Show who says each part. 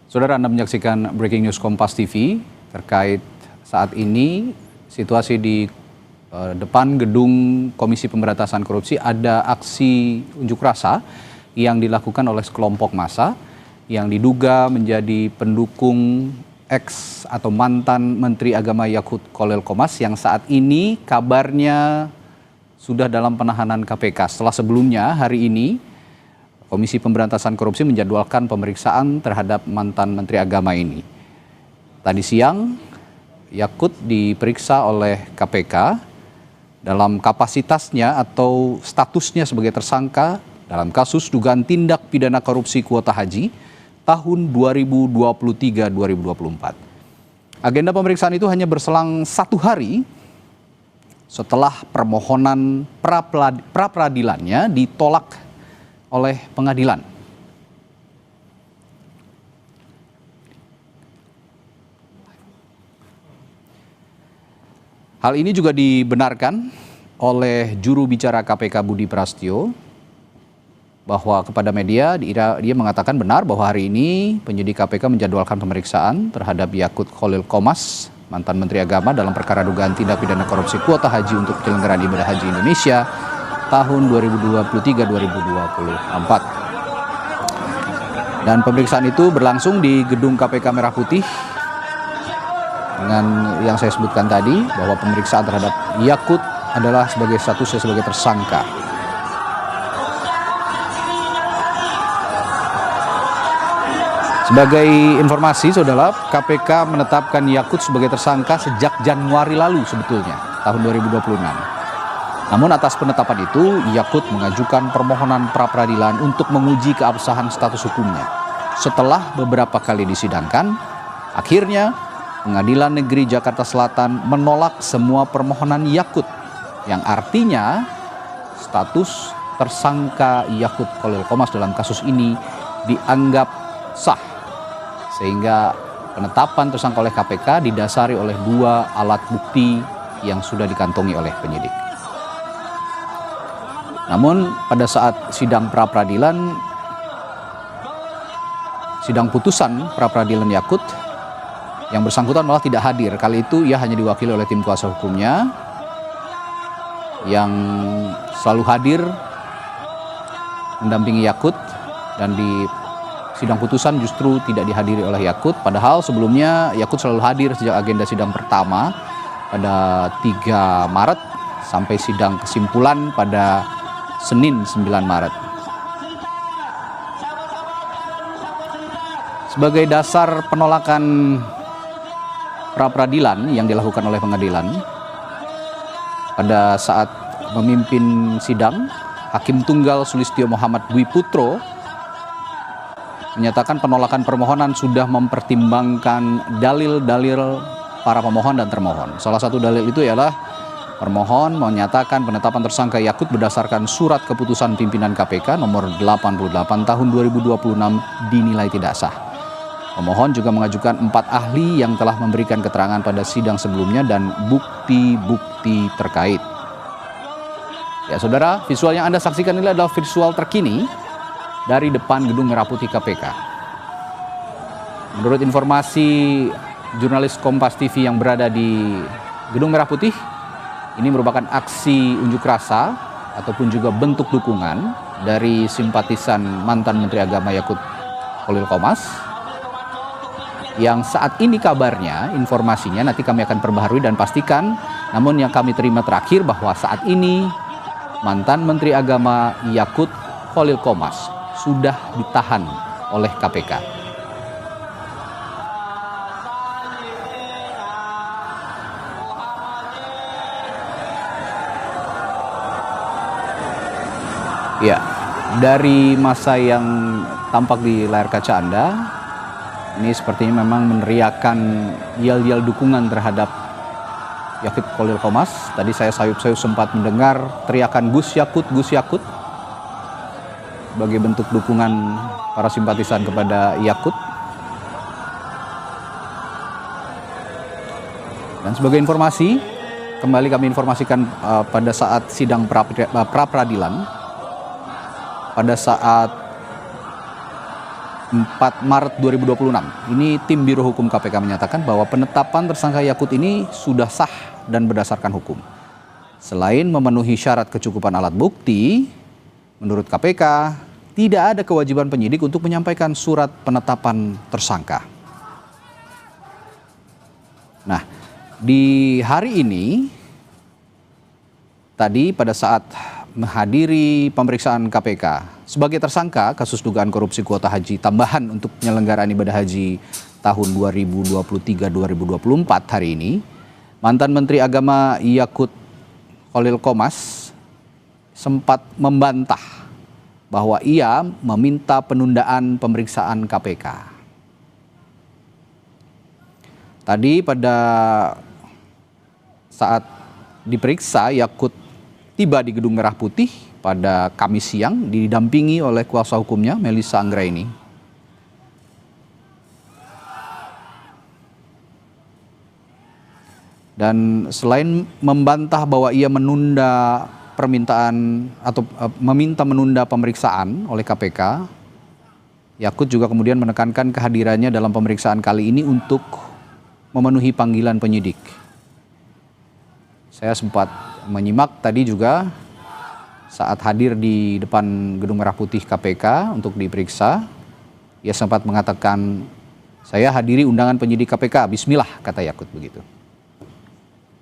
Speaker 1: Saudara, Anda menyaksikan Breaking News Kompas TV terkait saat ini situasi di depan gedung Komisi Pemberantasan Korupsi. Ada aksi unjuk rasa yang dilakukan oleh sekelompok massa yang diduga menjadi pendukung ex atau mantan Menteri Agama Yakut Khalil Qomas yang saat ini kabarnya sudah dalam penahanan KPK. Setelah sebelumnya hari ini Komisi Pemberantasan Korupsi menjadwalkan pemeriksaan terhadap mantan Menteri Agama ini. Tadi siang, Yakut diperiksa oleh KPK dalam kapasitasnya atau statusnya sebagai tersangka dalam kasus dugaan tindak pidana korupsi kuota haji tahun 2023-2024. Agenda pemeriksaan itu hanya berselang 1 hari setelah permohonan pra-peradilannya ditolak oleh pengadilan. Hal ini juga dibenarkan oleh juru bicara KPK Budi Prastyo bahwa kepada media dia mengatakan benar bahwa hari ini penyidik KPK menjadwalkan pemeriksaan terhadap Yakut Khalil Qomas, mantan Menteri Agama dalam perkara dugaan tindak pidana korupsi kuota haji untuk penyelenggaraan ibadah haji Indonesia tahun 2023-2024. Dan pemeriksaan itu berlangsung di gedung KPK Merah Putih dengan yang saya sebutkan tadi bahwa pemeriksaan terhadap Yakut adalah sebagai statusnya sebagai tersangka. Sebagai informasi, saudara, KPK menetapkan Yakut sebagai tersangka sejak Januari lalu sebetulnya, tahun 2026. Namun atas penetapan itu, Yakut mengajukan permohonan pra-peradilan untuk menguji keabsahan status hukumnya. Setelah beberapa kali disidangkan, akhirnya Pengadilan Negeri Jakarta Selatan menolak semua permohonan Yakut, yang artinya status tersangka Yakut Khalil Qomas dalam kasus ini dianggap sah. Sehingga penetapan tersangka oleh KPK didasari oleh 2 alat bukti yang sudah dikantongi oleh penyidik. Namun pada saat sidang pra-peradilan, sidang putusan pra-peradilan Yakut, yang bersangkutan malah tidak hadir. Kali itu ia hanya diwakili oleh tim kuasa hukumnya yang selalu hadir mendampingi Yakut, dan di sidang putusan justru tidak dihadiri oleh Yakut. Padahal sebelumnya Yakut selalu hadir sejak agenda sidang pertama pada 3 Maret sampai sidang kesimpulan pada Senin 9 Maret. Sebagai dasar penolakan pra-peradilan yang dilakukan oleh pengadilan, pada saat memimpin sidang, Hakim Tunggal Sulistyo Muhammad Dwi Putro menyatakan penolakan permohonan sudah mempertimbangkan dalil-dalil para pemohon dan termohon. Salah satu dalil itu ialah permohon menyatakan penetapan tersangka Yakut berdasarkan surat keputusan pimpinan KPK nomor 88 tahun 2026 dinilai tidak sah. Pemohon juga mengajukan 4 ahli yang telah memberikan keterangan pada sidang sebelumnya dan bukti-bukti terkait. Ya saudara, visual yang Anda saksikan ini adalah visual terkini dari depan gedung Merah Putih KPK. Menurut informasi jurnalis Kompas TV yang berada di gedung Merah Putih, ini merupakan aksi unjuk rasa ataupun juga bentuk dukungan dari simpatisan mantan Menteri Agama Yakut Khalil Qomas, yang saat ini kabarnya, informasinya nanti kami akan perbaharui dan pastikan, namun yang kami terima terakhir bahwa saat ini mantan Menteri Agama Yakut Khalil Qomas sudah ditahan oleh KPK. Ya, dari masa yang tampak di layar kaca Anda, ini sepertinya memang meneriakan yel-yel dukungan terhadap Yakut Khalil Qomas. Tadi saya sayup-sayup sempat mendengar teriakan Gus Yakut, Gus Yakut, sebagai bentuk dukungan para simpatisan kepada Yakut. Dan sebagai informasi, kembali kami informasikan pada saat sidang pra-peradilan, pada saat 4 Maret 2026. Ini tim Biro Hukum KPK menyatakan bahwa penetapan tersangka Yakut ini sudah sah dan berdasarkan hukum. Selain memenuhi syarat kecukupan alat bukti, menurut KPK tidak ada kewajiban penyidik untuk menyampaikan surat penetapan tersangka. Nah, di hari ini, tadi pada saat menghadiri pemeriksaan KPK sebagai tersangka kasus dugaan korupsi kuota haji tambahan untuk penyelenggaraan ibadah haji tahun 2023-2024 hari ini, mantan Menteri Agama Yakut Khalil Qomas sempat membantah bahwa ia meminta penundaan pemeriksaan KPK. Tadi pada saat diperiksa, Yakut tiba di Gedung Merah Putih pada Kamis siang didampingi oleh kuasa hukumnya Melissa Anggraini. Dan selain membantah bahwa ia menunda permintaan atau meminta menunda pemeriksaan oleh KPK, Yakut juga kemudian menekankan kehadirannya dalam pemeriksaan kali ini untuk memenuhi panggilan penyidik. Saya sempat menyimak tadi juga saat hadir di depan Gedung Merah Putih KPK untuk diperiksa, ia sempat mengatakan, "Saya hadiri undangan penyidik KPK, bismillah," kata Yakut begitu.